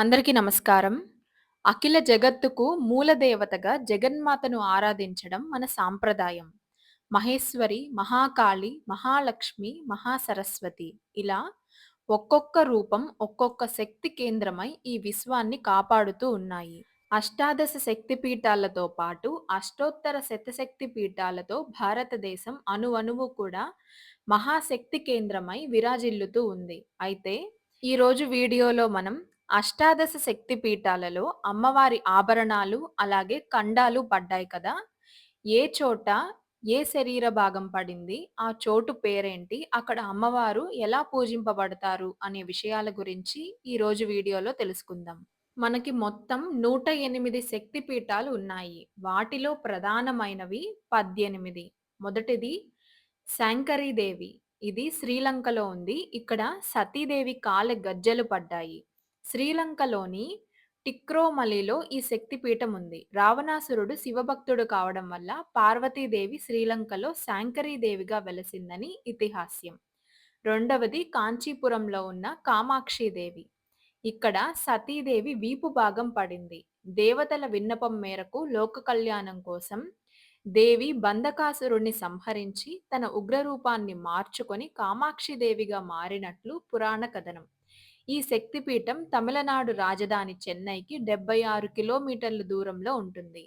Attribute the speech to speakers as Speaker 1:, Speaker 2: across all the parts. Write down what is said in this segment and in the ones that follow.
Speaker 1: అందరికీ నమస్కారం. అఖిల జగత్తుకు మూలదేవతగా జగన్మాతను ఆరాధించడం మన సాంప్రదాయం. మహేశ్వరి, మహాకాళి, మహాలక్ష్మి, మహాసరస్వతి ఇలా ఒక్కొక్క రూపం ఒక్కొక్క శక్తి కేంద్రమై ఈ విశ్వాన్ని కాపాడుతూ ఉన్నాయి. అష్టాదశ శక్తి పీఠాలతో పాటు అష్టోత్తర శతశక్తి పీఠాలతో భారతదేశం అణువణువు కూడా మహాశక్తి కేంద్రమై విరాజిల్లుతూ ఉంది. అయితే ఈరోజు వీడియోలో మనం అష్టాదశ శక్తి పీఠాలలో అమ్మవారి ఆభరణాలు, అలాగే ఖండాలు పడ్డాయి కదా! ఏ చోట ఏ శరీర భాగం పడింది? ఆ చోటు పేరేంటి? అక్కడ అమ్మవారు ఎలా పూజింపబడతారు? అనే విషయాల గురించి ఈరోజు వీడియోలో తెలుసుకుందాం. మనకి మొత్తం 108 శక్తి పీఠాలు ఉన్నాయి. వాటిలో ప్రధానమైనవి 18. మొదటిది శాంకరీదేవి. ఇది శ్రీలంకలో ఉంది. ఇక్కడ సతీదేవి కాలి గజ్జెలు పడ్డాయి. శ్రీలంకలోని టిక్రోమలిలో ఈ శక్తిపీఠం ఉంది. రావణాసురుడు శివభక్తుడు కావడం వల్ల పార్వతీదేవి శ్రీలంకలో శాంకరీదేవిగా వెలసిందని ఇతిహాస్యం. రెండవది కాంచీపురంలో ఉన్న కామాక్షిదేవి. ఇక్కడ సతీదేవి వీపు భాగం పడింది. దేవతల విన్నపం మేరకు లోక కళ్యాణం కోసం దేవి బంధకాసురుణ్ణి సంహరించి తన ఉగ్రరూపాన్ని మార్చుకొని కామాక్షిదేవిగా మారినట్లు పురాణ కథనం. ఈ శక్తిపీఠం తమిళనాడు రాజధాని చెన్నైకి 76 కిలోమీటర్ల దూరంలో ఉంటుంది.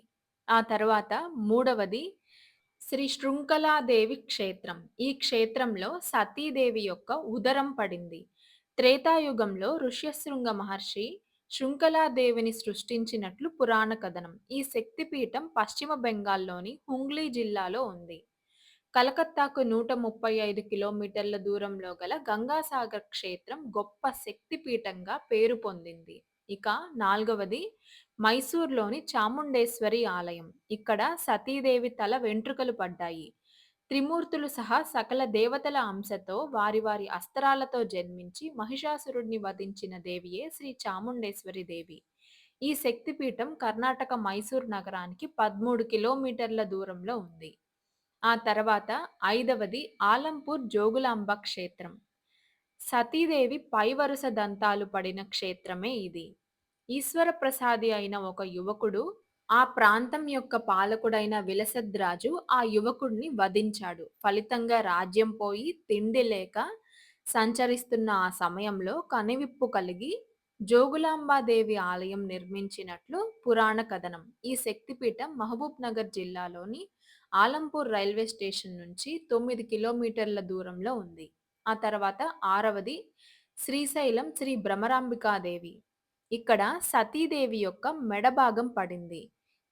Speaker 1: ఆ తర్వాత మూడవది శ్రీ శృంఖలాదేవి క్షేత్రం. ఈ క్షేత్రంలో సతీదేవి యొక్క ఉదరం పడింది. త్రేతాయుగంలో ఋష్యశృంగ మహర్షి శృంఖలాదేవిని సృష్టించినట్లు పురాణ కథనం. ఈ శక్తిపీఠం పశ్చిమ బెంగాల్లోని హుంగ్లీ జిల్లాలో ఉంది. కలకత్తాకు 135 కిలోమీటర్ల దూరంలో గల గంగాసాగర్ క్షేత్రం గొప్ప శక్తిపీఠంగా పేరు పొందింది. ఇక నాల్గవది మైసూర్లోని చాముండేశ్వరి ఆలయం. ఇక్కడ సతీదేవి తల వెంట్రుకలు పడ్డాయి. త్రిమూర్తులు సహా సకల దేవతల అంశతో వారి వారి అస్త్రాలతో జన్మించి మహిషాసురుడిని వధించిన దేవియే శ్రీ చాముండేశ్వరి దేవి. ఈ శక్తిపీఠం కర్ణాటక మైసూర్ నగరానికి 13 కిలోమీటర్ల దూరంలో ఉంది. ఆ తర్వాత ఐదవది ఆలంపూర్ జోగులాంబ క్షేత్రం. సతీదేవి పై వరుస దంతాలు పడిన క్షేత్రమే ఇది. ఈశ్వర ప్రసాది అయిన ఒక యువకుడు ఆ ప్రాంతం యొక్క పాలకుడైన విలసద్రాజు ఆ యువకుడిని వధించాడు. ఫలితంగా రాజ్యం పోయి తిండి లేక సంచరిస్తున్న ఆ సమయంలో కనువిప్పు కలిగి జోగులాంబాదేవి ఆలయం నిర్మించినట్లు పురాణ కథనం. ఈ శక్తిపీఠం మహబూబ్ నగర్ జిల్లాలోని ఆలంపూర్ రైల్వే స్టేషన్ నుంచి 9 కిలోమీటర్ల దూరంలో ఉంది. ఆ తర్వాత ఆరవది శ్రీశైలం శ్రీ భ్రమరాంబికాదేవి. ఇక్కడ సతీదేవి యొక్క మెడ భాగం పడింది.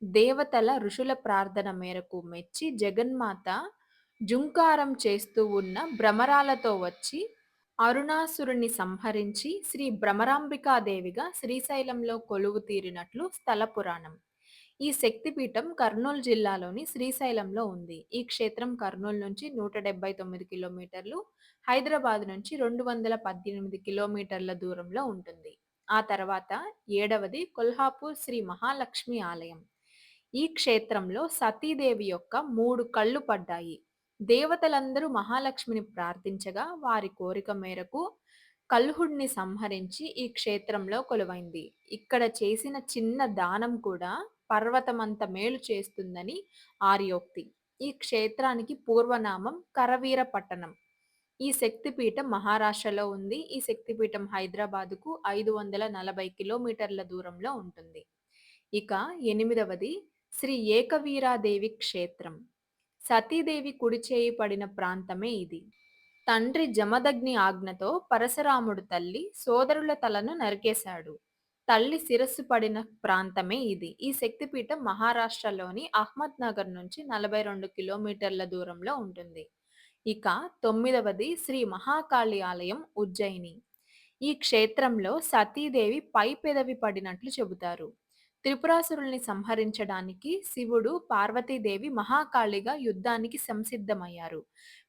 Speaker 1: దేవతల ఋషుల ప్రార్థన మేరకు మెచ్చి జగన్మాత జుంకారం చేస్తూ ఉన్న భ్రమరాలతో వచ్చి అరుణాసురుణ్ణి సంహరించి శ్రీ భ్రమరాంబికాదేవిగా శ్రీశైలంలో కొలువు తీరినట్లు స్థల పురాణం. ఈ శక్తిపీఠం కర్నూలు జిల్లాలోని శ్రీశైలంలో ఉంది. ఈ క్షేత్రం కర్నూలు నుంచి 179 కిలోమీటర్లు, హైదరాబాద్ నుంచి 218 కిలోమీటర్ల దూరంలో ఉంటుంది. ఆ తర్వాత ఏడవది కొల్హాపూర్ శ్రీ మహాలక్ష్మి ఆలయం. ఈ క్షేత్రంలో సతీదేవి యొక్క 3 కళ్ళు పడ్డాయి. దేవతలందరూ మహాలక్ష్మిని ప్రార్థించగా వారి కోరిక మేరకు కల్హుడిని సంహరించి ఈ క్షేత్రంలో కొలువైంది. ఇక్కడ చేసిన చిన్న దానం కూడా పర్వతమంత మేలు చేస్తుందని ఆర్యోక్తి. ఈ క్షేత్రానికి పూర్వనామం కరవీర పట్టణం. ఈ శక్తిపీఠం మహారాష్ట్రలో ఉంది. ఈ శక్తిపీఠం హైదరాబాదుకు 540 కిలోమీటర్ల దూరంలో ఉంటుంది. ఇక ఎనిమిదవది శ్రీ ఏకవీరాదేవి క్షేత్రం. సతీదేవి కుడి చేయి పడిన ప్రాంతమే ఇది. తండ్రి జమదగ్ని ఆజ్ఞతో పరశురాముడు తల్లి సోదరుల తలను నరికేశాడు. తల్లి శిరస్సు పడిన ప్రాంతమే ఇది. ఈ శక్తిపీఠం మహారాష్ట్రలోని అహ్మద్ నగర్ నుంచి 42 కిలోమీటర్ల దూరంలో ఉంటుంది. ఇక తొమ్మిదవది శ్రీ మహాకాళి ఆలయం ఉజ్జయిని. ఈ క్షేత్రంలో సతీదేవి పై పెదవి పడినట్లు చెబుతారు. త్రిపురాసురుల్ని సంహరించడానికి శివుడు, పార్వతీదేవి మహాకాళిగా యుద్ధానికి సంసిద్ధమయ్యారు.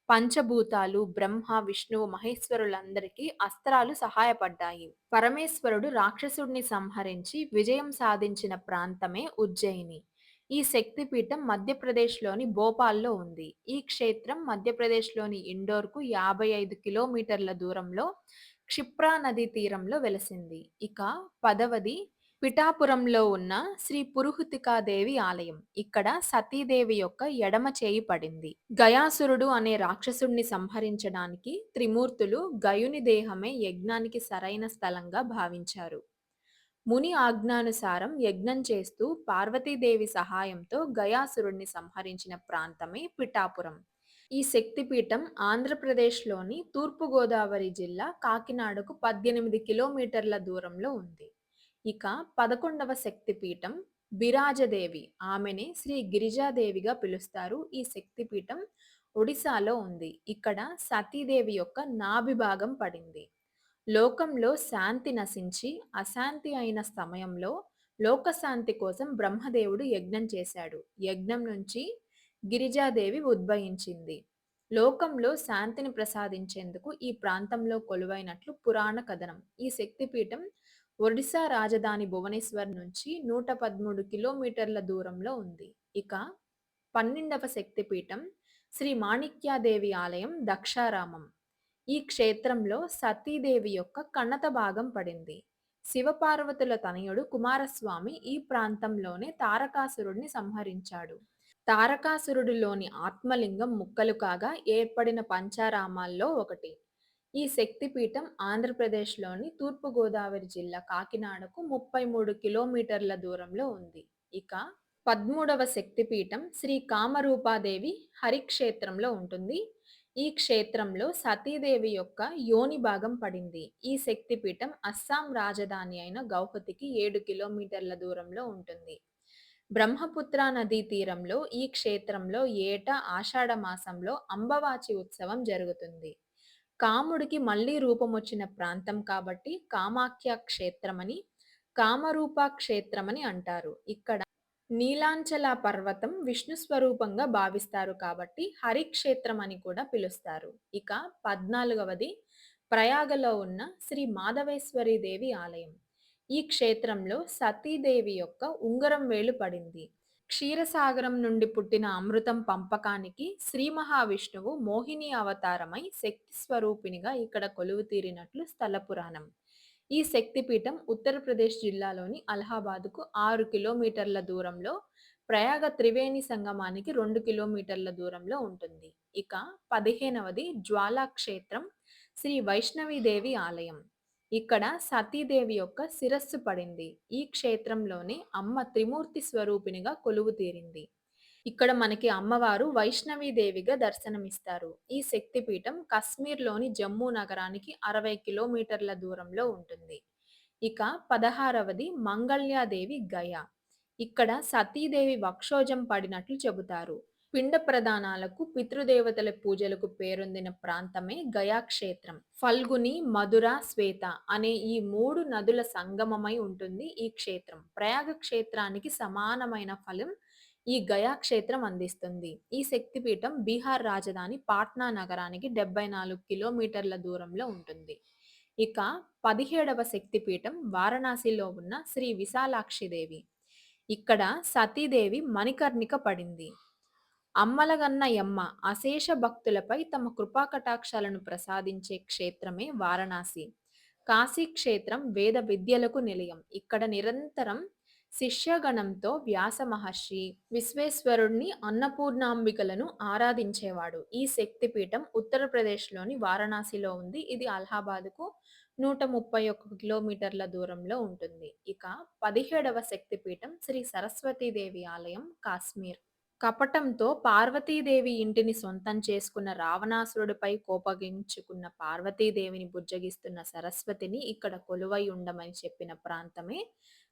Speaker 1: పంచభూతాలు, బ్రహ్మ, విష్ణువు, మహేశ్వరులందరికీ అస్త్రాలు సహాయపడ్డాయి. పరమేశ్వరుడు రాక్షసుడిని సంహరించి విజయం సాధించిన ప్రాంతమే ఉజ్జయిని. ఈ శక్తిపీఠం మధ్యప్రదేశ్లోని భోపాల్లో ఉంది. ఈ క్షేత్రం మధ్యప్రదేశ్లోని ఇండోర్కు 55 కిలోమీటర్ల దూరంలో క్షిప్రా నదీ తీరంలో వెలసింది. ఇక 10వది పిఠాపురంలో ఉన్న శ్రీ పురుహుతికాదేవి ఆలయం. ఇక్కడ సతీదేవి యొక్క ఎడమ చేయి పడింది. గయాసురుడు అనే రాక్షసుడిని సంహరించడానికి త్రిమూర్తులు గయుని దేహమే యజ్ఞానికి సరైన స్థలంగా భావించారు. ముని ఆజ్ఞానుసారం యజ్ఞం చేస్తూ పార్వతీదేవి సహాయంతో గయాసురుడిని సంహరించిన ప్రాంతమే పిఠాపురం. ఈ శక్తిపీఠం ఆంధ్రప్రదేశ్లోని తూర్పుగోదావరి జిల్లా కాకినాడకు 18 కిలోమీటర్ల దూరంలో ఉంది. ఇక 11వ శక్తిపీఠం బిరాజదేవి. ఆమెనే శ్రీ గిరిజాదేవిగా పిలుస్తారు. ఈ శక్తిపీఠం ఒడిశాలో ఉంది. ఇక్కడ సతీదేవి యొక్క నాభి భాగం పడింది. లోకంలో శాంతి నశించి అశాంతి అయిన సమయంలో లోకశాంతి కోసం బ్రహ్మదేవుడు యజ్ఞం చేశాడు. యజ్ఞం నుంచి గిరిజాదేవి ఉద్భవించింది. లోకంలో శాంతిని ప్రసాదించేందుకు ఈ ప్రాంతంలో కొలువైనట్లు పురాణ కథనం. ఈ శక్తిపీఠం ఒడిశా రాజధాని భువనేశ్వర్ నుంచి 113 కిలోమీటర్ల దూరంలో ఉంది. ఇక 12వ శక్తిపీఠం శ్రీ మాణిక్యాదేవి ఆలయం దక్షారామం. ఈ క్షేత్రంలో సతీదేవి యొక్క కణత భాగం పడింది. శివపార్వతుల తనయుడు కుమారస్వామి ఈ ప్రాంతంలోనే తారకాసురుడిని సంహరించాడు. తారకాసురుడిలోని ఆత్మలింగం ముక్కలు కాగా ఏర్పడిన పంచారామాల్లో ఒకటి. ఈ శక్తిపీఠం ఆంధ్రప్రదేశ్లోని తూర్పుగోదావరి జిల్లా కాకినాడకు 33 కిలోమీటర్ల దూరంలో ఉంది. ఇక 13వ శక్తిపీఠం శ్రీ కామరూపాదేవి హరిక్షేత్రంలో ఉంటుంది. ఈ క్షేత్రంలో సతీదేవి యొక్క యోని భాగం పడింది. ఈ శక్తిపీఠం అస్సాం రాజధాని అయిన గౌహతికి 7 కిలోమీటర్ల దూరంలో ఉంటుంది. బ్రహ్మపుత్ర నదీ తీరంలో ఈ క్షేత్రంలో ఏటా ఆషాఢ మాసంలో అంబవాచి ఉత్సవం జరుగుతుంది. కాముడికి మళ్లీ రూపమొచ్చిన ప్రాంతం కాబట్టి కామాఖ్య క్షేత్రమని, కామరూప క్షేత్రమని అంటారు. ఇక్కడ నీలాంచల పర్వతం విష్ణు స్వరూపంగా భావిస్తారు కాబట్టి హరిక్షేత్రం అని కూడా పిలుస్తారు. ఇక 14వది ప్రయాగలో ఉన్న శ్రీ మాధవేశ్వరి దేవి ఆలయం. ఈ క్షేత్రంలో సతీదేవి యొక్క ఉంగరం వేలు పడింది. క్షీరసాగరం నుండి పుట్టిన అమృతం పంపకానికి శ్రీ మహావిష్ణువు మోహిని అవతారమై శక్తి స్వరూపినిగా ఇక్కడ కొలువు తీరినట్లు స్థల పురాణం. ఈ శక్తిపీఠం ఉత్తరప్రదేశ్ జిల్లాలోని అలహాబాద్కు 6 కిలోమీటర్ల దూరంలో, ప్రయాగ త్రివేణి సంగమానికి 2 కిలోమీటర్ల దూరంలో ఉంటుంది. ఇక 15వది జ్వాలా క్షేత్రం శ్రీ వైష్ణవీదేవి ఆలయం. ఇక్కడ సతీదేవి యొక్క శిరస్సు పడింది. ఈ క్షేత్రంలోనే అమ్మ త్రిమూర్తి స్వరూపినిగా కొలువు తీరింది. ఇక్కడ మనకి అమ్మవారు వైష్ణవీదేవిగా దర్శనమిస్తారు. ఈ శక్తిపీఠం కశ్మీర్లోని జమ్మూ నగరానికి 60 కిలోమీటర్ల దూరంలో ఉంటుంది. ఇక 16వది మంగళ్యాదేవి గయ. ఇక్కడ సతీదేవి వక్షోజం పడినట్లు చెబుతారు. పిండ ప్రదానాలకు పితృదేవతల పూజలకు పేరొందిన ప్రాంతమే గయాక్షేత్రం. ఫల్గుని, మధుర, శ్వేత అనే ఈ 3 నదుల సంగమమై ఉంటుంది ఈ క్షేత్రం. ప్రయాగ క్షేత్రానికి సమానమైన ఫలం ఈ గయా క్షేత్రం అందిస్తుంది. ఈ శక్తిపీఠం బీహార్ రాజధాని పాట్నా నగరానికి 74 కిలోమీటర్ల దూరంలో ఉంటుంది. ఇక 17వ శక్తిపీఠం వారణాసిలో ఉన్న శ్రీ విశాలాక్షిదేవి. ఇక్కడ సతీదేవి మణికర్ణిక పడింది. అమ్మలగన్న యమ్మ అశేష భక్తులపై తమ కృపా కటాక్షాలను ప్రసాదించే క్షేత్రమే వారణాసి. కాశీ క్షేత్రం వేద విద్యలకు నిలయం. ఇక్కడ నిరంతరం శిష్యగణంతో వ్యాస మహర్షి, విశ్వేశ్వరుణ్ణి, అన్నపూర్ణాంబికలను ఆరాధించేవాడు. ఈ శక్తిపీఠం ఉత్తరప్రదేశ్లోని వారణాసిలో ఉంది. ఇది అలహాబాద్కు 131 కిలోమీటర్ల దూరంలో ఉంటుంది. ఇక 17వ శక్తిపీఠం శ్రీ సరస్వతీదేవి ఆలయం కాశ్మీర్. కపటంతో పార్వతీదేవి ఇంటిని సొంతం చేసుకున్న రావణాసురుడిపై కోపగించుకున్న పార్వతీదేవిని బుజ్జగిస్తున్న సరస్వతిని ఇక్కడ కొలువై ఉండమని చెప్పిన ప్రాంతమే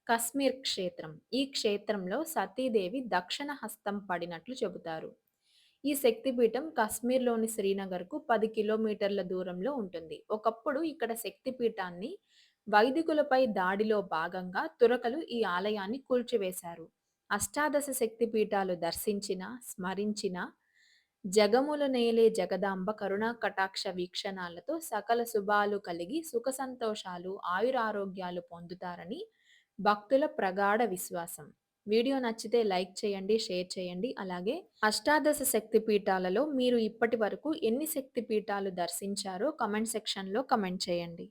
Speaker 1: కశ్మీర్ క్షేత్రం. ఈ క్షేత్రంలో సతీదేవి దక్షిణ హస్తం పడినట్లు చెబుతారు. ఈ శక్తిపీఠం కశ్మీర్లోని శ్రీనగర్కు 10 కిలోమీటర్ల దూరంలో ఉంటుంది. ఒకప్పుడు ఇక్కడ శక్తిపీఠాన్ని వైదికులపై దాడిలో భాగంగా తురకలు ఈ ఆలయాన్ని కూల్చివేశారు. అష్టాదశ శక్తిపీఠాలు దర్శించిన, స్మరించిన జగముల నేలే జగదాంబ కరుణా కటాక్ష వీక్షణాలతో సకల శుభాలు కలిగి సుఖ సంతోషాలు, ఆయురారోగ్యాలు పొందుతారని భక్తుల ప్రగాఢ విశ్వాసం. వీడియో నచ్చితే లైక్ చేయండి, షేర్ చేయండి. అలాగే అష్టాదశ శక్తి పీఠాలలో మీరు ఇప్పటి వరకు ఎన్ని శక్తి పీఠాలు దర్శించారో కామెంట్ సెక్షన్‌లో కామెంట్ చేయండి.